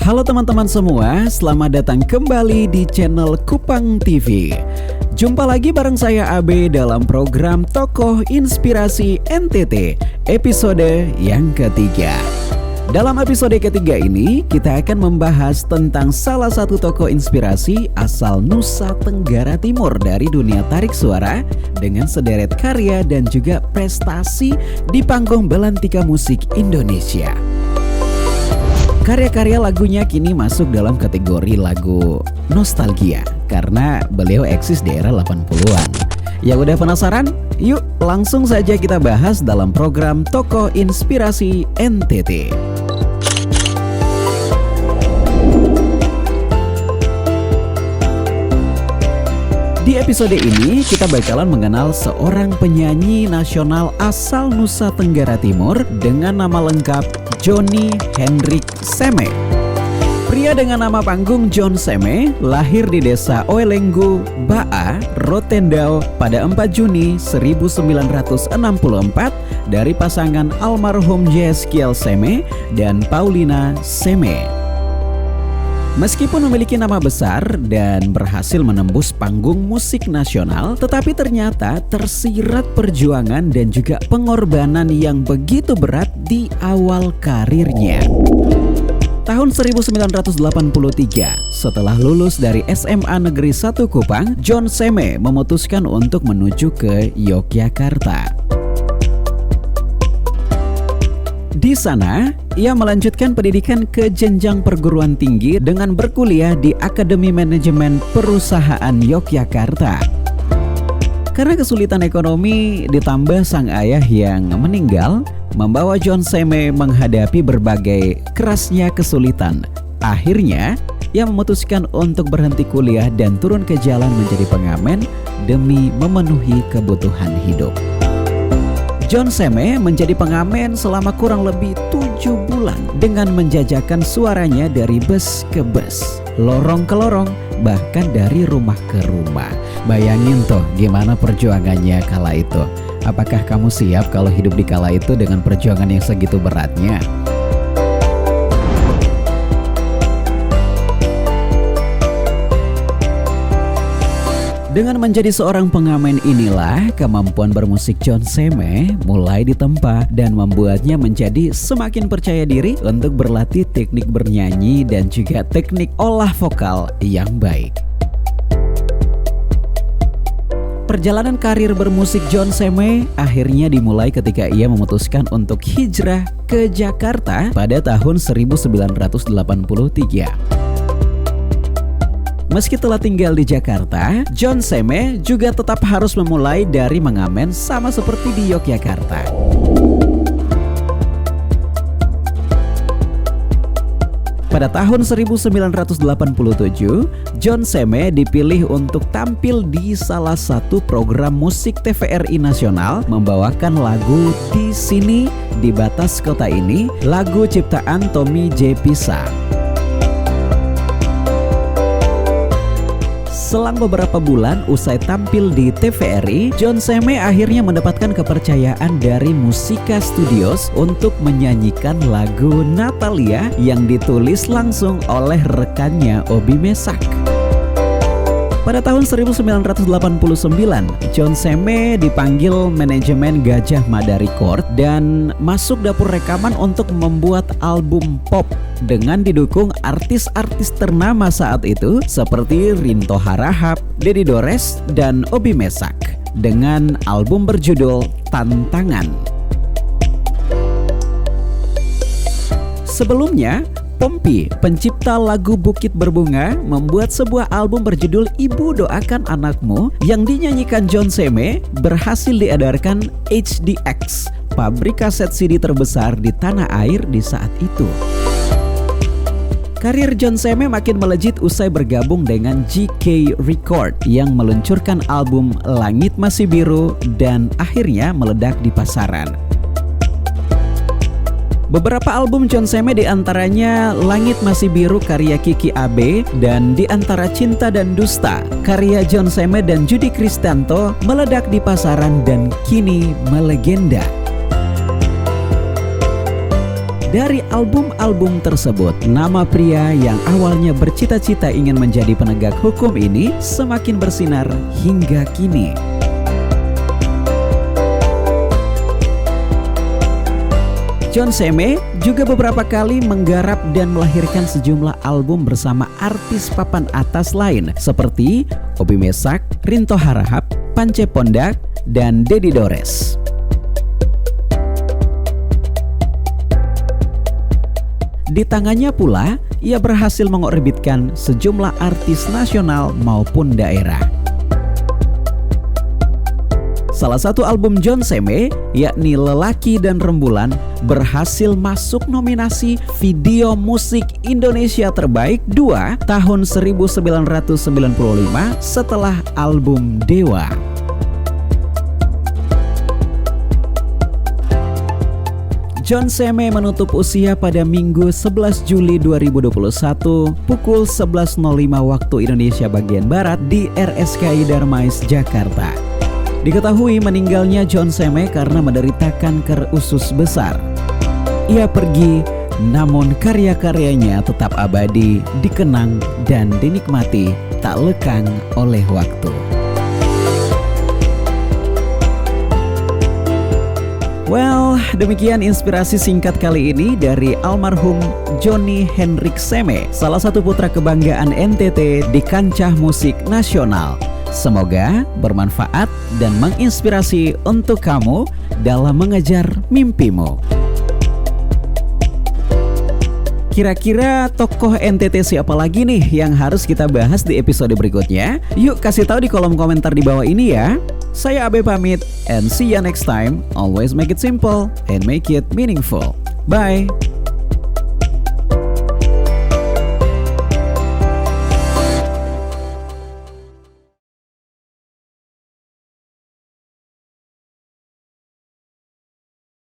Halo teman-teman semua, selamat datang kembali di channel Kupang TV. Jumpa lagi bareng saya Abe dalam program Tokoh Inspirasi NTT, episode yang ketiga. Dalam episode ketiga ini, kita akan membahas tentang salah satu tokoh inspirasi asal Nusa Tenggara Timur dari dunia tarik suara dengan sederet karya dan juga prestasi di panggung belantika musik Indonesia. Karya-karya lagunya kini masuk dalam kategori lagu nostalgia karena beliau eksis di era 80-an. Yang udah penasaran? Yuk langsung saja kita bahas dalam program Tokoh Inspirasi NTT. Di episode ini kita bakalan mengenal seorang penyanyi nasional asal Nusa Tenggara Timur dengan nama lengkap Johnny Hendrik Seme. Pria dengan nama panggung John Seme lahir di desa Oelenggu, Baa, Rotendao pada 4 Juni 1964 dari pasangan almarhum Yeskiel Seme dan Paulina Seme. Meskipun memiliki nama besar dan berhasil menembus panggung musik nasional, tetapi ternyata tersirat perjuangan dan juga pengorbanan yang begitu berat di awal karirnya. Tahun 1983, setelah lulus dari SMA Negeri 1 Kupang, John Seme memutuskan untuk menuju ke Yogyakarta. Di sana, ia melanjutkan pendidikan ke jenjang perguruan tinggi dengan berkuliah di Akademi Manajemen Perusahaan Yogyakarta. Karena kesulitan ekonomi ditambah sang ayah yang meninggal, membawa John Seme menghadapi berbagai kerasnya kesulitan. Akhirnya, ia memutuskan untuk berhenti kuliah dan turun ke jalan menjadi pengamen demi memenuhi kebutuhan hidup. John Seme menjadi pengamen selama kurang lebih 7 bulan dengan menjajakan suaranya dari bus ke bus, lorong ke lorong, bahkan dari rumah ke rumah. Bayangin tuh gimana perjuangannya kala itu. Apakah kamu siap kalau hidup di kala itu dengan perjuangan yang segitu beratnya? Dengan menjadi seorang pengamen inilah kemampuan bermusik John Seme mulai ditempa dan membuatnya menjadi semakin percaya diri untuk berlatih teknik bernyanyi dan juga teknik olah vokal yang baik. Perjalanan karir bermusik John Seme akhirnya dimulai ketika ia memutuskan untuk hijrah ke Jakarta pada tahun 1983. Meski telah tinggal di Jakarta, John Seme juga tetap harus memulai dari mengamen sama seperti di Yogyakarta. Pada tahun 1987, John Seme dipilih untuk tampil di salah satu program musik TVRI nasional membawakan lagu Di Sini di Batas Kota Ini, lagu ciptaan Tommy J. Pisa. Selang beberapa bulan usai tampil di TVRI, John Seme akhirnya mendapatkan kepercayaan dari Musika Studios untuk menyanyikan lagu Natalia yang ditulis langsung oleh rekannya Obi Mesak. Pada tahun 1989, John Seme dipanggil manajemen Gajah Mada Record dan masuk dapur rekaman untuk membuat album pop dengan didukung artis-artis ternama saat itu seperti Rinto Harahap, Dedi Dores, dan Obi Mesak dengan album berjudul Tantangan. Sebelumnya, Pompi, pencipta lagu Bukit Berbunga, membuat sebuah album berjudul Ibu Doakan Anakmu yang dinyanyikan John Seme berhasil diedarkan HDX, pabrik kaset CD terbesar di tanah air di saat itu. Karir John Seme makin melejit usai bergabung dengan GK Record yang meluncurkan album Langit Masih Biru dan akhirnya meledak di pasaran. Beberapa album John Seme diantaranya Langit Masih Biru karya Kiki Abe dan Di Antara Cinta dan Dusta karya John Seme dan Judi Kristanto meledak di pasaran dan kini melegenda. Dari album-album tersebut, nama pria yang awalnya bercita-cita ingin menjadi penegak hukum ini semakin bersinar hingga kini. John Seme juga beberapa kali menggarap dan melahirkan sejumlah album bersama artis papan atas lain seperti Obi Mesak, Rinto Harahap, Pance Pondak, dan Dedi Dores. Di tangannya pula, ia berhasil mengorbitkan sejumlah artis nasional maupun daerah. Salah satu album John Seme, yakni Lelaki dan Rembulan, berhasil masuk nominasi Video Musik Indonesia Terbaik 2 tahun 1995 setelah album Dewa. John Seme menutup usia pada Minggu 11 Juli 2021 pukul 11.05 waktu Indonesia bagian Barat di RSKI Darmais, Jakarta. Diketahui meninggalnya John Seme karena menderita kanker usus besar. Ia pergi, namun karya-karyanya tetap abadi, dikenang dan dinikmati tak lekang oleh waktu. Well, demikian inspirasi singkat kali ini dari almarhum Johnny Hendrik Seme, salah satu putra kebanggaan NTT di kancah musik nasional. Semoga bermanfaat dan menginspirasi untuk kamu dalam mengejar mimpimu. Kira-kira tokoh NTT siapa lagi nih yang harus kita bahas di episode berikutnya? Yuk kasih tahu di kolom komentar di bawah ini ya. Saya Abe pamit and see you next time. Always make it simple and make it meaningful. Bye.